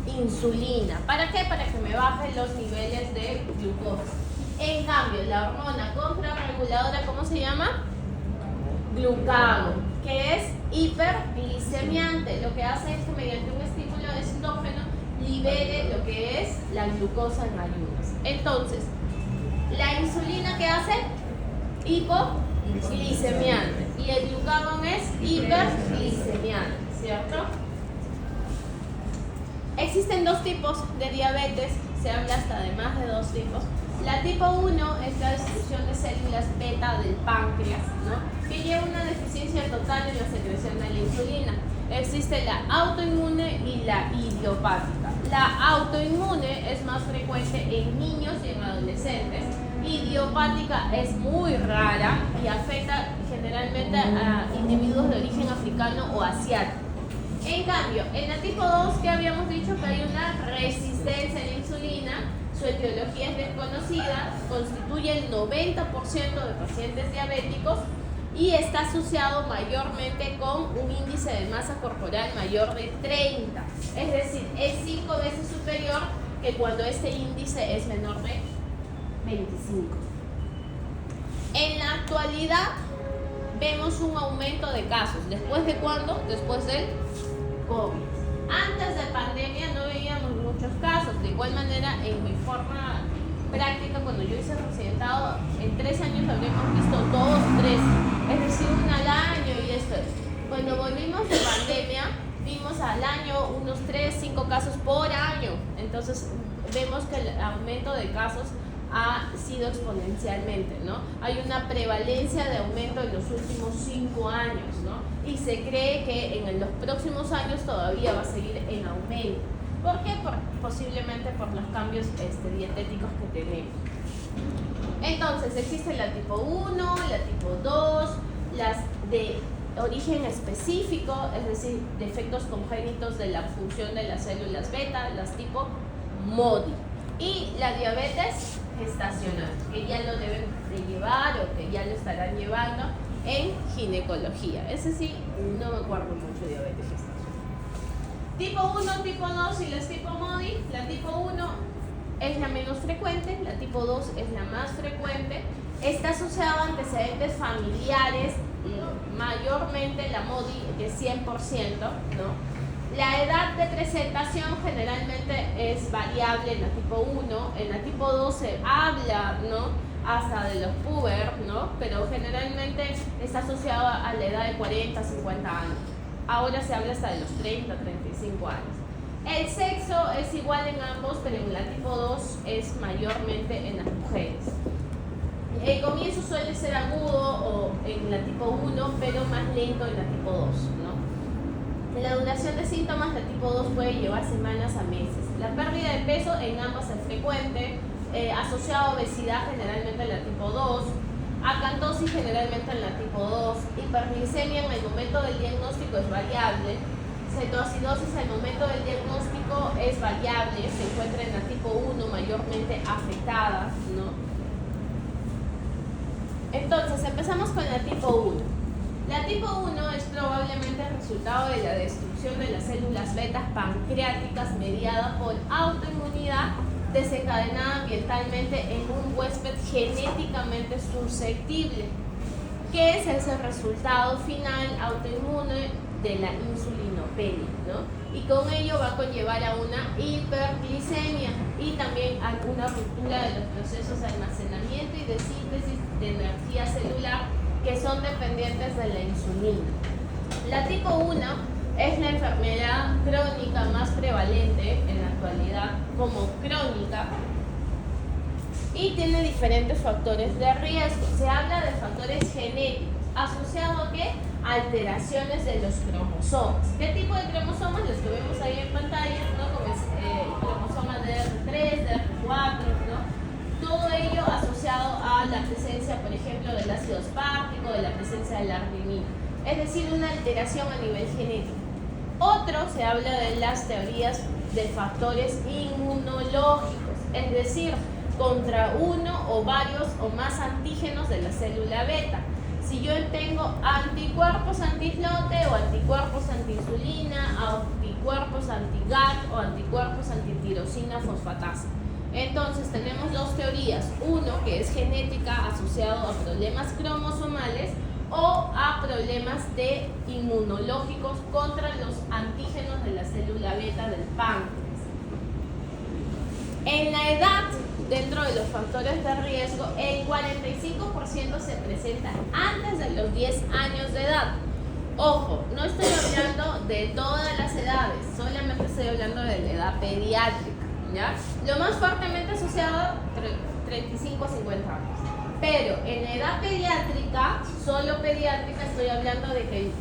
insulina. ¿Para qué? Para que me bajen los niveles de glucosa. En cambio, la hormona contrarreguladora, ¿cómo se llama? Glucagón, que es hiperglicemiante. Lo que hace es que mediante un estímulo endógeno libere lo que es la glucosa en ayunas. Entonces, la insulina, ¿qué hace? Hipoglicemiante. Y el glucagón es hiperglicemiante, ¿cierto? Existen dos tipos de diabetes, se habla hasta de más de dos tipos. La tipo 1 es la destrucción de células beta del páncreas, ¿no? Que lleva una deficiencia total en la secreción de la insulina. Existe la autoinmune y la idiopática. La autoinmune es más frecuente en niños y en adolescentes. Idiopática es muy rara y afecta generalmente a individuos de origen africano o asiático. En cambio, en la tipo 2, que habíamos dicho que hay una resistencia a la insulina, su etiología es desconocida, constituye el 90% de pacientes diabéticos y está asociado mayormente con un índice de masa corporal mayor de 30, es decir, es 5 veces superior que cuando este índice es menor de 25. En la actualidad vemos un aumento de casos. ¿Después de cuándo? Después del COVID. Antes de pandemia no veíamos muchos casos. De igual manera, en mi forma práctica, cuando yo hice residentado, en 3 años habríamos visto 2, 3, es decir, 1 al año y esto. Cuando volvimos de pandemia, vimos al año unos 3, 5 casos por año. Entonces, vemos que el aumento de casos ha sido exponencialmente, ¿no? Hay una prevalencia de aumento en los últimos 5 años, ¿no? Y se cree que en los próximos años todavía va a seguir en aumento. ¿Por qué? Posiblemente por los cambios dietéticos que tenemos. Entonces, existe la tipo 1, la tipo 2, las de origen específico, es decir, defectos congénitos de la función de las células beta, las tipo MODY. Y la diabetes gestacional, que ya lo deben de llevar o que ya lo estarán llevando en ginecología. Ese sí, no me acuerdo mucho de diabetes gestacional. Tipo 1, tipo 2 y las tipo MODY. La tipo 1 es la menos frecuente, la tipo 2 es la más frecuente. Está asociado a antecedentes familiares, mayormente la MODY de 100%, ¿no? La edad de presentación generalmente es variable en la tipo 1, en la tipo 2 se habla, ¿no?, hasta de los puber, ¿no?, pero generalmente está asociado a la edad de 40, 50 años. Ahora se habla hasta de los 30, 35 años. El sexo es igual en ambos, pero en la tipo 2 es mayormente en las mujeres. El comienzo suele ser agudo o en la tipo 1, pero más lento en la tipo 2, ¿no? La duración de síntomas de tipo 2 puede llevar semanas a meses. La pérdida de peso en ambas es frecuente, asociado a obesidad generalmente en la tipo 2, acantosis generalmente en la tipo 2, hiperglicemia en el momento del diagnóstico es variable, cetoacidosis al momento del diagnóstico es variable, se encuentra en la tipo 1 mayormente afectada, ¿no? Entonces, empezamos con la tipo 1. La tipo 1 es probablemente el resultado de la destrucción de las células betas pancreáticas mediada por autoinmunidad desencadenada ambientalmente en un huésped genéticamente susceptible, que es ese resultado final autoinmune de la insulinopenia, ¿no? Y con ello va a conllevar a una hiperglicemia y también a una ruptura de los procesos de almacenamiento y de síntesis de energía celular que son dependientes de la insulina. La tipo 1 es la enfermedad crónica más prevalente en la actualidad como crónica y tiene diferentes factores de riesgo. Se habla de factores genéticos asociados a ¿qué? Alteraciones de los cromosomas. ¿Qué tipo de cromosomas? Los que vemos ahí en pantalla, ¿no? Como cromosomas de R3, de R4, ¿no? Todo ello asociado a la presencia, por ejemplo, del ácido aspartico, de la presencia de la arginina, es decir, una alteración a nivel genético. Otro, se habla de las teorías de factores inmunológicos, es decir, contra uno o varios o más antígenos de la célula beta. Si yo tengo anticuerpos antiislote o anticuerpos antiinsulina, anticuerpos anti-GAT o anticuerpos antitirosina fosfatasa. Entonces tenemos dos teorías, uno que es genética asociado a problemas cromosomales o a problemas de inmunológicos contra los antígenos de la célula beta del páncreas. En la edad, dentro de los factores de riesgo, el 45% se presenta antes de los 10 años de edad. Ojo, no estoy hablando de todas las edades, solamente estoy hablando de la edad pediátrica, ¿ya? Lo más fuertemente asociado, 35 a 50 años. Pero en la edad pediátrica, solo pediátrica, estoy hablando de que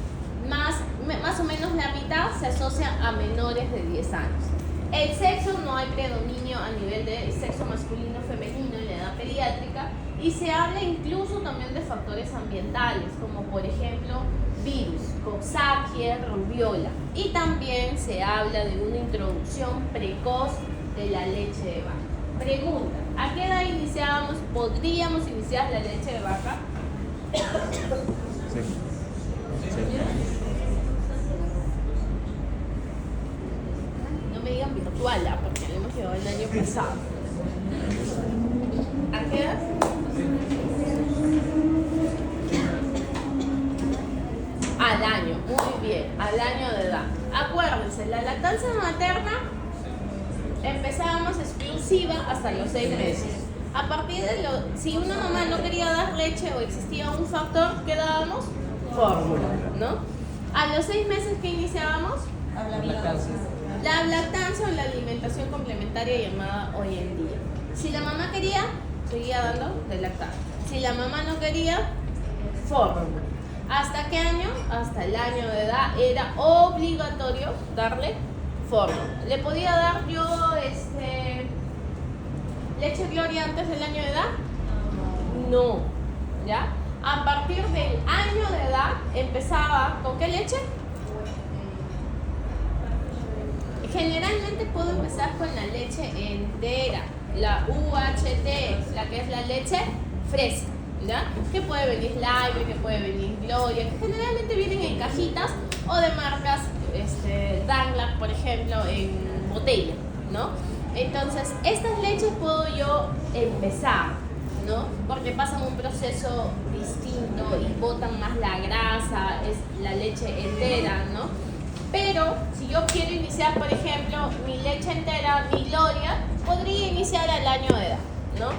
más o menos la mitad se asocia a menores de 10 años. El sexo, no hay predominio a nivel de sexo masculino o femenino en la edad pediátrica, y se habla incluso también de factores ambientales, como por ejemplo virus, Coxsackie, rubiola, y también se habla de una introducción precoz de la leche de vaca. Pregunta, ¿a qué edad podríamos iniciar la leche de vaca? Sí. No me digan virtual, porque lo hemos llevado el año pasado. ¿A qué edad? Al año, muy bien, al año de edad. Acuérdense, la lactancia materna empezábamos exclusiva hasta los 6 meses. A partir de si una mamá no quería dar leche o existía un factor, ¿qué dábamos? Fórmula, ¿no? A los 6 meses que iniciábamos, la lactancia o la alimentación complementaria llamada hoy en día. Si la mamá quería, seguía dando de lactar. Si la mamá no quería, fórmula. ¿Hasta qué año? Hasta el año de edad era obligatorio darle fórmula. ¿Le podía dar yo leche Gloria antes del año de edad? No. ¿Ya? A partir del año de edad empezaba ¿con qué leche? Generalmente puedo empezar con la leche entera, la UHT, la que es la leche fresca, ¿ya? Que puede venir Live, que puede venir Gloria, que generalmente vienen en cajitas o de marcas Danglar, por ejemplo, en botella, ¿no? Entonces, estas leches puedo yo empezar, ¿no? Porque pasan un proceso distinto y botan más la grasa, es la leche entera, ¿no? Pero si yo quiero iniciar, por ejemplo, mi leche entera, mi Gloria, podría iniciar al año de edad, ¿no?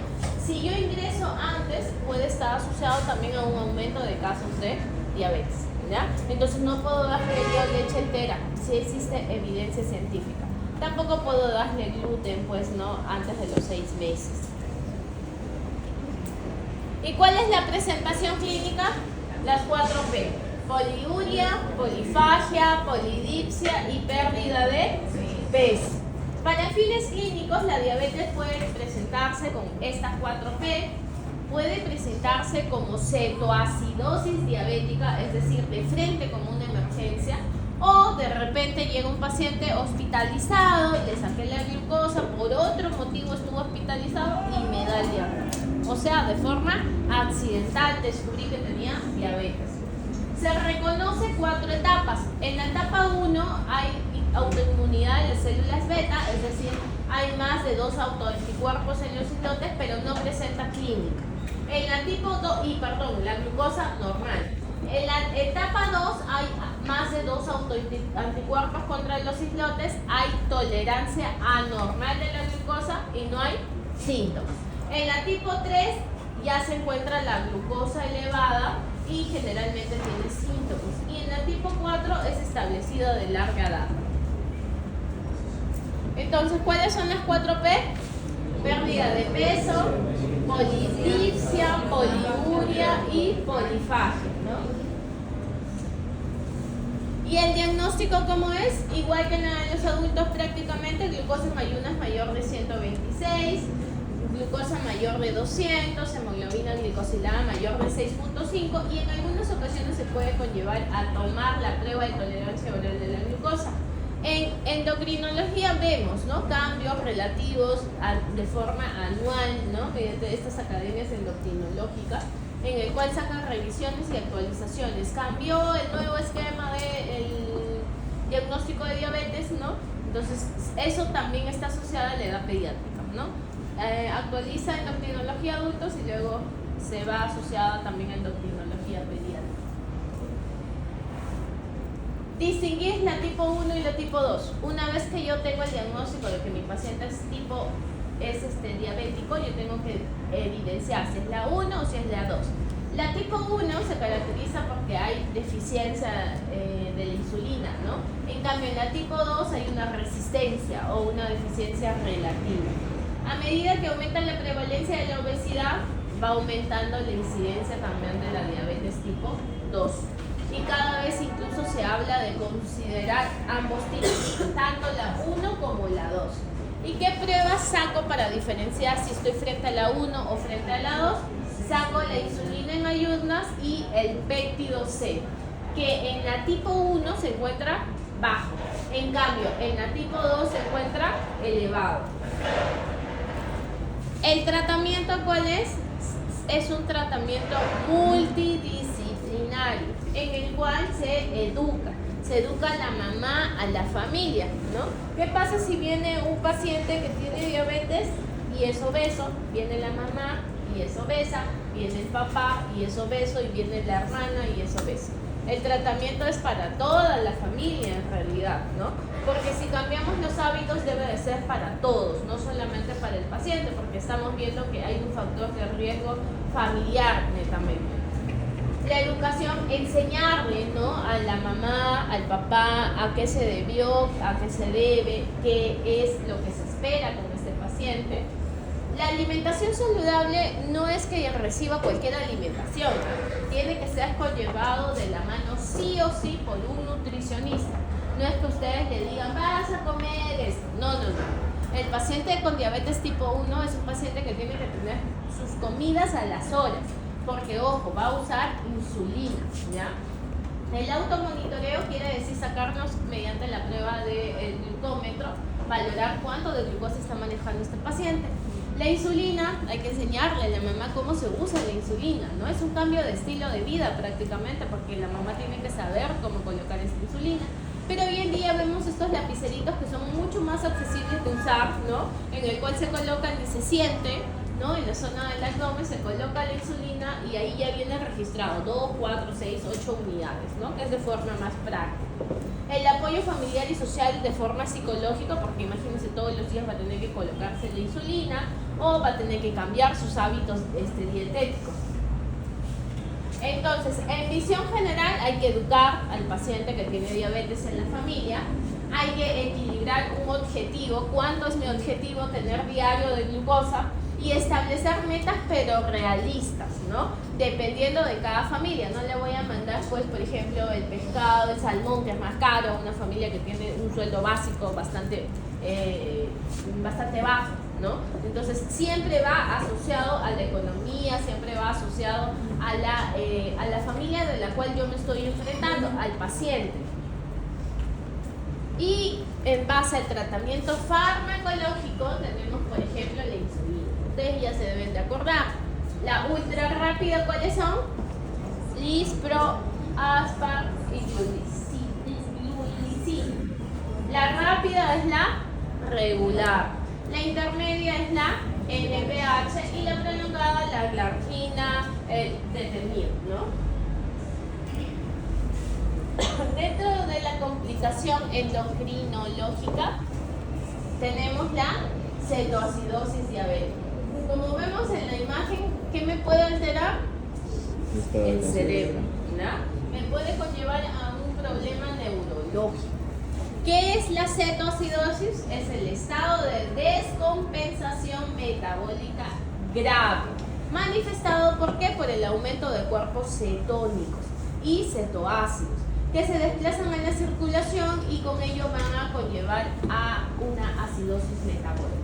Si yo ingreso antes, puede estar asociado también a un aumento de casos de diabetes, ¿ya? Entonces no puedo darle yo leche entera si existe evidencia científica. Tampoco puedo darle gluten, pues, ¿no? Antes de los 6 meses. ¿Y cuál es la presentación clínica? Las 4P. Poliuria, polifagia, polidipsia y pérdida de peso. Para fines clínicos, la diabetes puede presentarse con estas 4P, puede presentarse como cetoacidosis diabética, es decir, de frente como una emergencia, o de repente llega un paciente hospitalizado, le saqué la glucosa, por otro motivo estuvo hospitalizado y me da el diagnóstico. O sea, de forma accidental descubrí que tenía diabetes. Se reconoce 4 etapas. En la etapa 1 hay autoinmunidad de las células beta, es decir, hay más de 2 autoanticuerpos en los islotes, pero no presenta clínica. En la tipo 2, la glucosa normal. En la etapa 2 hay más de 2 autoanticuerpos contra los islotes, hay tolerancia anormal de la glucosa y no hay síntomas. En la tipo 3 ya se encuentra la glucosa elevada y generalmente tiene síntomas. Y en la tipo 4 es establecida de larga data. Entonces, ¿cuáles son las 4P? Pérdida de peso, polidipsia, poliuria y polifagia, ¿no? ¿Y el diagnóstico cómo es? Igual que en los adultos prácticamente, glucosa en ayunas mayor de 126, glucosa mayor de 200, hemoglobina glicosilada mayor de 6.5 y en algunas ocasiones se puede conllevar a tomar la prueba de tolerancia oral de la glucosa. En endocrinología vemos, ¿no?, cambios relativos de forma anual, ¿no?, mediante estas academias endocrinológicas, en el cual sacan revisiones y actualizaciones. Cambió el nuevo esquema diagnóstico de diabetes, ¿no? Entonces, eso también está asociado a la edad pediátrica, ¿no? Actualiza endocrinología adultos y luego se va asociada también a endocrinología pediátrica. Distinguir la tipo 1 y la tipo 2. Una vez que yo tengo el diagnóstico de que mi paciente es diabético, yo tengo que evidenciar si es la 1 o si es la 2. La tipo 1 se caracteriza porque hay deficiencia de la insulina, ¿no? En cambio, en la tipo 2 hay una resistencia o una deficiencia relativa. A medida que aumenta la prevalencia de la obesidad, va aumentando la incidencia también de la diabetes tipo 2. Y cada vez incluso se habla de considerar ambos tipos, tanto la 1 como la 2. ¿Y qué pruebas saco para diferenciar si estoy frente a la 1 o frente a la 2? Saco la insulina en ayunas y el péptido C, que en la tipo 1 se encuentra bajo, en cambio en la tipo 2 se encuentra elevado. ¿El tratamiento cuál es? Es un tratamiento multidisciplinario en el cual se educa a la mamá, a la familia, ¿no? ¿Qué pasa si viene un paciente que tiene diabetes y es obeso? Viene la mamá y es obesa, viene el papá y es obeso, y viene la hermana y es obesa. El tratamiento es para toda la familia en realidad, ¿no? Porque si cambiamos los hábitos debe de ser para todos, no solamente para el paciente, porque estamos viendo que hay un factor de riesgo familiar netamente. La educación, enseñarle, ¿no?, a la mamá, al papá, a qué se debió, a qué se debe, qué es lo que se espera con este paciente. La alimentación saludable no es que reciba cualquier alimentación, tiene que ser conllevado de la mano sí o sí por un nutricionista. No es que ustedes le digan, vas a comer esto. No. El paciente con diabetes tipo 1 es un paciente que tiene que tener sus comidas a las horas, porque, ojo, va a usar insulina, ¿ya? El automonitoreo quiere decir sacarnos mediante la prueba del glucómetro, valorar cuánto de glucosa está manejando este paciente. La insulina, hay que enseñarle a la mamá cómo se usa la insulina, ¿no? Es un cambio de estilo de vida prácticamente, porque la mamá tiene que saber cómo colocar esta insulina. Pero hoy en día vemos estos lapiceritos que son mucho más accesibles de usar, ¿no? En el cual se colocan y se siente, ¿no? En la zona del abdomen se coloca la insulina y ahí ya viene registrado 2, 4, 6, 8 unidades, ¿no? Que es de forma más práctica. El apoyo familiar y social de forma psicológica, porque imagínense todos los días va a tener que colocarse la insulina o va a tener que cambiar sus hábitos dietéticos. Entonces, en visión general hay que educar al paciente que tiene diabetes en la familia, hay que equilibrar un objetivo, ¿cuánto es mi objetivo? Tener diario de glucosa, y establecer metas pero realistas, ¿no? Dependiendo de cada familia. No le voy a mandar, pues, por ejemplo, el pescado, el salmón, que es más caro, a una familia que tiene un sueldo básico bastante bajo, ¿no? Entonces, siempre va asociado a la economía, siempre va asociado a la familia de la cual yo me estoy enfrentando, al paciente. Y en base al tratamiento farmacológico tenemos, por ejemplo, la insulina. Ustedes ya se deben de acordar. La ultra rápida, ¿cuáles son? Lispro, Aspar y glulicin. La rápida es la regular. La intermedia es la NPH y la prolongada la glargina, el detemir, ¿no? Dentro de la complicación endocrinológica tenemos la cetoacidosis diabética. Como vemos en la imagen, ¿qué me puede alterar? El cerebro, ¿no? Me puede conllevar a un problema neurológico. ¿Qué es la cetoacidosis? Es el estado de descompensación metabólica grave, manifestado ¿por qué? Por el aumento de cuerpos cetónicos y cetoácidos, que se desplazan en la circulación y con ello van a conllevar a una acidosis metabólica.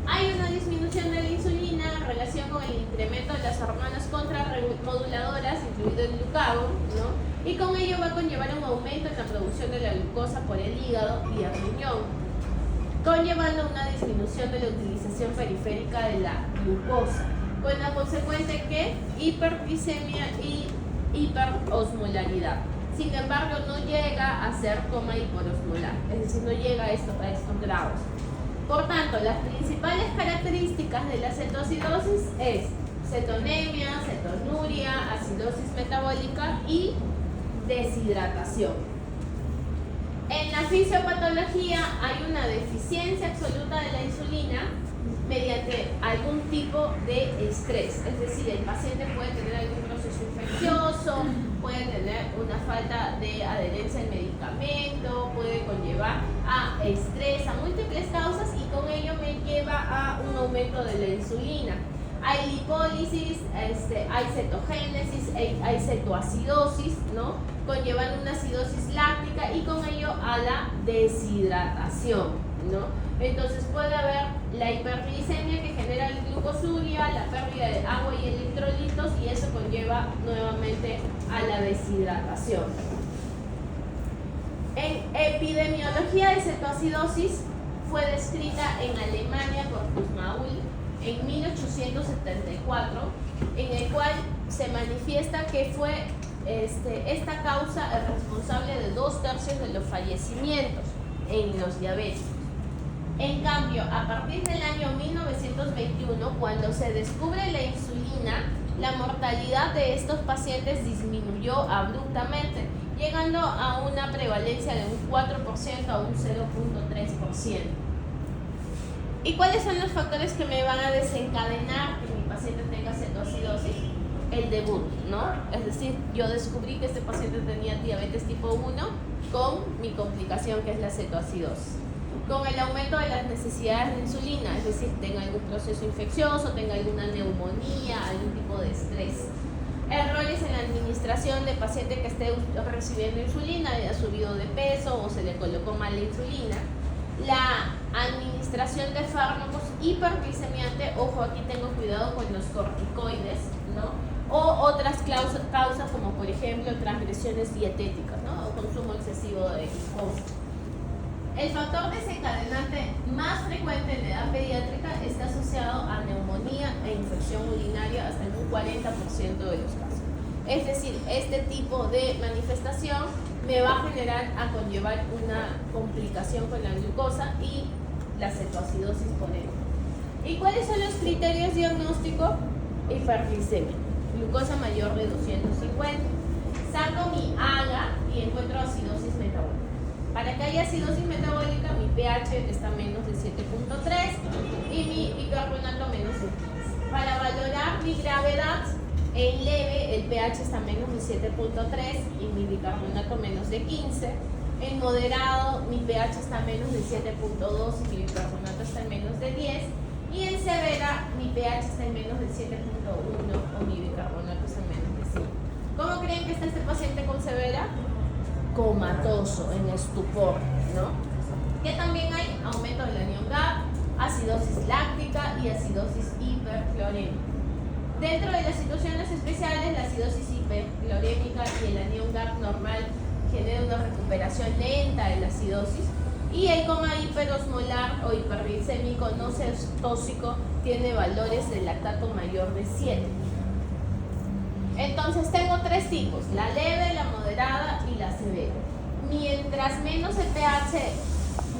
Hay una disminución de la insulina en relación con el incremento de las hormonas contrarremoduladoras, incluido el glucagón, ¿no? Y con ello va a conllevar un aumento en la producción de la glucosa por el hígado y el riñón, conllevando una disminución de la utilización periférica de la glucosa, con la consecuente que hiperglicemia y hiperosmolaridad. sin embargo no llega a ser coma hiperosmolar, es decir, no llega a estos grados. Por tanto, las principales características de la cetoacidosis es cetonemia, cetonuria, acidosis metabólica y deshidratación. En la fisiopatología hay una deficiencia absoluta de la insulina mediante algún tipo de estrés, es decir, el paciente puede tener algún proceso infeccioso, puede tener una falta de adherencia al medicamento, puede conllevar a estrés, a múltiples causas, y con ello me lleva a un aumento de la insulina. Hay lipólisis, hay cetogénesis, hay cetoacidosis, ¿no? Conllevan una acidosis láctica y con ello a la deshidratación, ¿no? Entonces puede haber la hiperglicemia que genera la glucosuria, la pérdida de agua y electrolitos, y eso conlleva nuevamente a la deshidratación. En epidemiología de cetoacidosis fue descrita en Alemania por Kussmaul en 1874, en el cual se manifiesta que fue esta causa el responsable de 2/3 de los fallecimientos en los diabéticos. En cambio, a partir del año 1921, cuando se descubre la insulina, la mortalidad de estos pacientes disminuyó abruptamente, llegando a una prevalencia de un 4% a un 0.3%. ¿Y cuáles son los factores que me van a desencadenar que mi paciente tenga cetoacidosis? El debut, ¿no? Es decir, yo descubrí que este paciente tenía diabetes tipo 1 con mi complicación, que es la cetoacidosis. Con el aumento de las necesidades de insulina, es decir, tenga algún proceso infeccioso, tenga alguna neumonía, algún tipo de estrés. Errores en la administración de paciente que esté recibiendo insulina, haya subido de peso o se le colocó mal la insulina. La administración de fármacos hiperglicemiante, ojo, aquí tengo cuidado con los corticoides, ¿no? O otras causas como por ejemplo transgresiones dietéticas, ¿no? O consumo excesivo de glucosa. El factor desencadenante más frecuente en la edad pediátrica está asociado a neumonía e infección urinaria hasta en un 40% de los casos. Es decir, este tipo de manifestación me va a generar a conllevar una complicación con la glucosa y la cetoacidosis por ende. ¿Y cuáles son los criterios diagnósticos? Hiperglicemia, glucosa mayor de 250. Saco mi AGA y encuentro acidosis metabólica. Para que haya acidosis metabólica, mi pH está menos de 7.3 y mi bicarbonato menos de 15. Para valorar mi gravedad, en leve el pH está menos de 7.3 y mi bicarbonato menos de 15. En moderado, mi pH está menos de 7.2 y mi bicarbonato está en menos de 10. Y en severa, mi pH está en menos de 7.1 o mi bicarbonato está en menos de 5. ¿Cómo creen que está este paciente con severa? Comatoso, en estupor, ¿no? Que también hay aumento del anión GAP, acidosis láctica y acidosis hiperclorémica. Dentro de las situaciones especiales, la acidosis hiperclorémica y el anión GAP normal genera una recuperación lenta de la acidosis, y el coma hiperosmolar o hiperglicémico no cetóxico tiene valores de lactato mayor de 7. Entonces tengo tres tipos: la leve, la moderada y la severa. Mientras menos el pH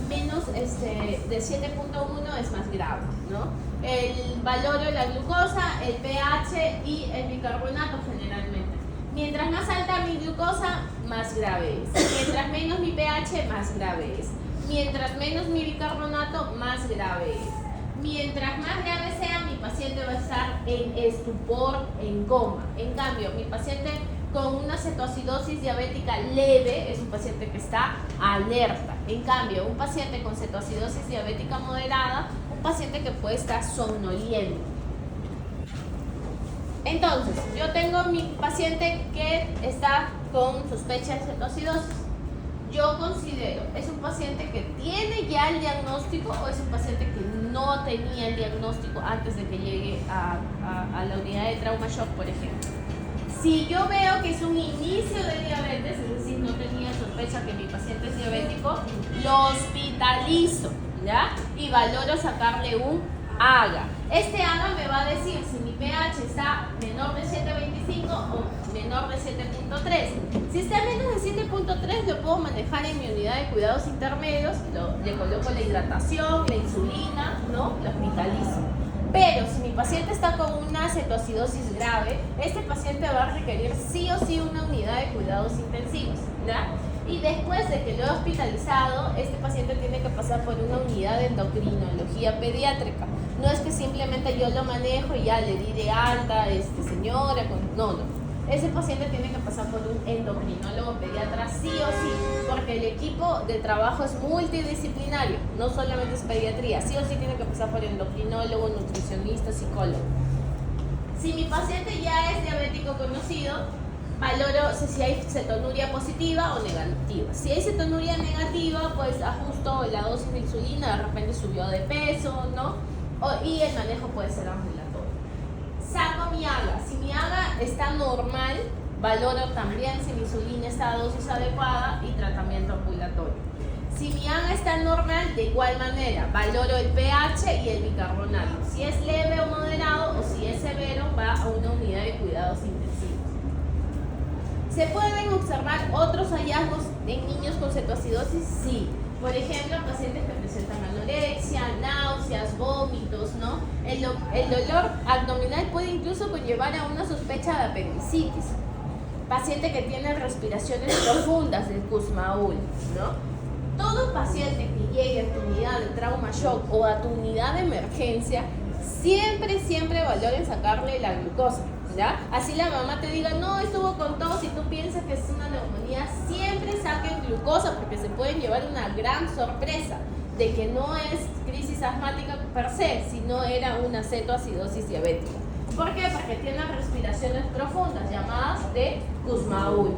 menos de 7.1 es más grave, ¿no? El valor de la glucosa, el pH y el bicarbonato generalmente. Mientras más alta mi glucosa, más grave es. Mientras menos mi pH, más grave es. Mientras menos mi bicarbonato, más grave es. Mientras más grave sea, mi paciente va a estar en estupor, en coma. En cambio, mi paciente con una cetoacidosis diabética leve es un paciente que está alerta. En cambio, un paciente con cetoacidosis diabética moderada, un paciente que puede estar somnoliento. Entonces, yo tengo mi paciente que está con sospecha de cetoacidosis. Yo considero, ¿es un paciente que tiene ya el diagnóstico o es un paciente que no tenía el diagnóstico antes de que llegue a la unidad de trauma shock, por ejemplo? Si yo veo que es un inicio de diabetes, es decir, no tenía sospecha que mi paciente es diabético, lo hospitalizo, ¿ya? Y valoro sacarle un AGA. Este AGA me va a decir si mi pH está menor de 7.25 o menor de 7.3. Si está menos de 0.3 lo puedo manejar en mi unidad de cuidados intermedios, le coloco la hidratación, la insulina, ¿no? Lo hospitalizo. Pero si mi paciente está con una cetoacidosis grave, este paciente va a requerir sí o sí una unidad de cuidados intensivos, ¿ya? Y después de que lo he hospitalizado, este paciente tiene que pasar por una unidad de endocrinología pediátrica. No es que simplemente yo lo manejo y ya le di de alta, señora, no. Ese paciente tiene que pasar por un endocrinólogo pediatra sí o sí, porque el equipo de trabajo es multidisciplinario, no solamente es pediatría, sí o sí tiene que pasar por endocrinólogo, nutricionista, psicólogo. Si mi paciente ya es diabético conocido, valoro si hay cetonuria positiva o negativa. Si hay cetonuria negativa, pues ajusto la dosis de insulina, de repente subió de peso, ¿no? Y el manejo puede ser ambulatorio. Saco mi AGA. Si mi AGA está normal, valoro también si mi insulina está a dosis adecuada y tratamiento ambulatorio. Si mi AGA está normal, de igual manera, valoro el pH y el bicarbonato. Si es leve o moderado o si es severo, va a una unidad de cuidados intensivos. ¿Se pueden observar otros hallazgos en niños con cetoacidosis? Sí. Por ejemplo, pacientes que presentan anorexia, náuseas, vómitos, ¿no? El dolor abdominal puede incluso conllevar a una sospecha de apendicitis. Paciente que tiene respiraciones profundas del Kussmaul, ¿no? Todo paciente que llegue a tu unidad de trauma shock o a tu unidad de emergencia, siempre valoren sacarle la glucosa, ¿ya? Así la mamá te diga, no, estuvo con tos y tú piensas que es una neumonía, siempre saquen glucosa porque se pueden llevar una gran sorpresa de que no es crisis asmática per se, sino era una cetoacidosis diabética. ¿Por qué? Porque tienen respiraciones profundas llamadas de Kussmaul.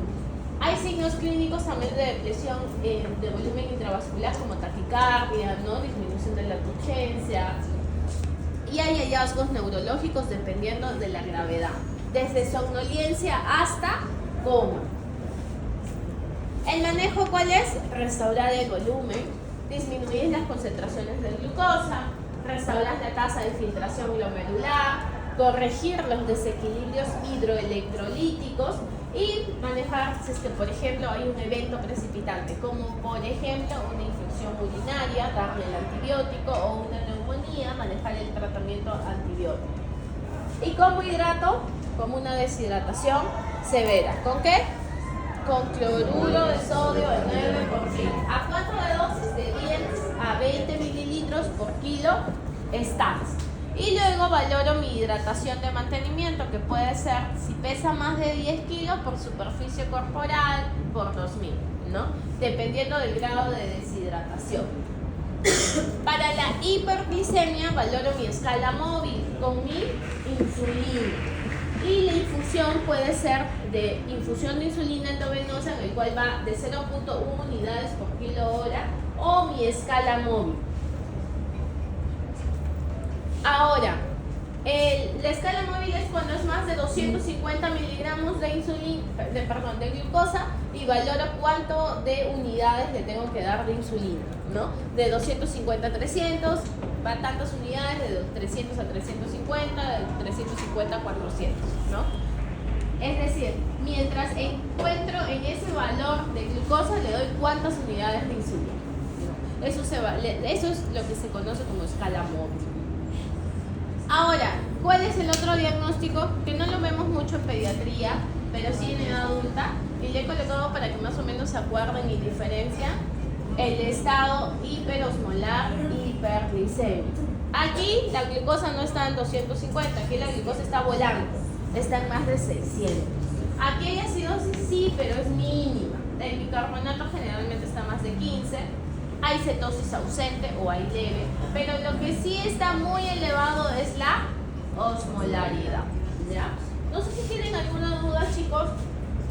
Hay signos clínicos también de depresión de volumen intravascular como taquicardia, ¿no? Disminución de la turgencia. Y hay hallazgos neurológicos dependiendo de la gravedad, desde somnolencia hasta coma. ¿El manejo cuál es? Restaurar el volumen, disminuir las concentraciones de glucosa, restaurar la tasa de filtración glomerular, corregir los desequilibrios hidroelectrolíticos y manejar si es que, por ejemplo, hay un evento precipitante, como por ejemplo una infección urinaria, darle el antibiótico, o una neumonía, manejar el tratamiento antibiótico. ¿Y cómo hidrato? Como una deshidratación severa. ¿Con qué? Con cloruro de sodio de 9%. ¿A cuánto de dosis? De 10 a 20 mililitros por kilo estás. Y luego valoro mi hidratación de mantenimiento, que puede ser, si pesa más de 10 kilos, por superficie corporal, por 2000, ¿no? Dependiendo del grado de deshidratación. Para la hiperglicemia, valoro mi escala móvil con mi insulina. Y la infusión puede ser de infusión de insulina endovenosa, en el cual va de 0.1 unidades por kilo hora, o mi escala móvil. Ahora, la escala móvil es cuando es más de 250 miligramos de glucosa, y valoro cuánto de unidades le tengo que dar de insulina, ¿no? De 250 a 300, va tantas unidades, de 300 a 350, de 350 a 400, ¿no? Es decir, mientras encuentro en ese valor de glucosa, le doy cuántas unidades de insulina, ¿no? Eso es lo que se conoce como escala móvil. Ahora, ¿cuál es el otro diagnóstico? Que no lo vemos mucho en pediatría, pero sí en edad adulta, y le he colocado para que más o menos se acuerden y diferencian el estado hiperosmolar y hiperglicémico. Aquí la glucosa no está en 250, aquí la glucosa está volando, está en más de 600. Aquí hay acidosis, sí, pero es mínima. El bicarbonato generalmente está más de 15. Hay cetosis ausente o hay leve, pero lo que sí está muy elevado es la osmolaridad, ¿ya? No sé si tienen alguna duda, chicos,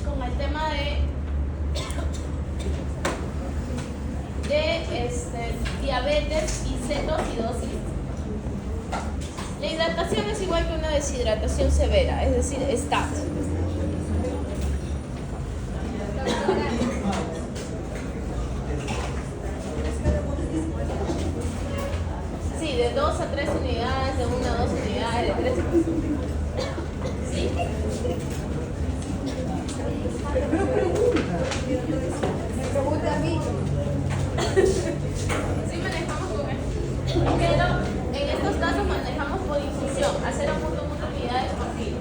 con el tema de diabetes y cetoacidosis. La hidratación es igual que una deshidratación severa, es decir, está. Sí, de 2 a 3 unidades, de 1 a 2 unidades, de 3 a 4. ¿Sí? Me pregunta a mí. Sí manejamos con él. Pero en estos casos manejamos por infusión, hacer mutuo unidades por fin.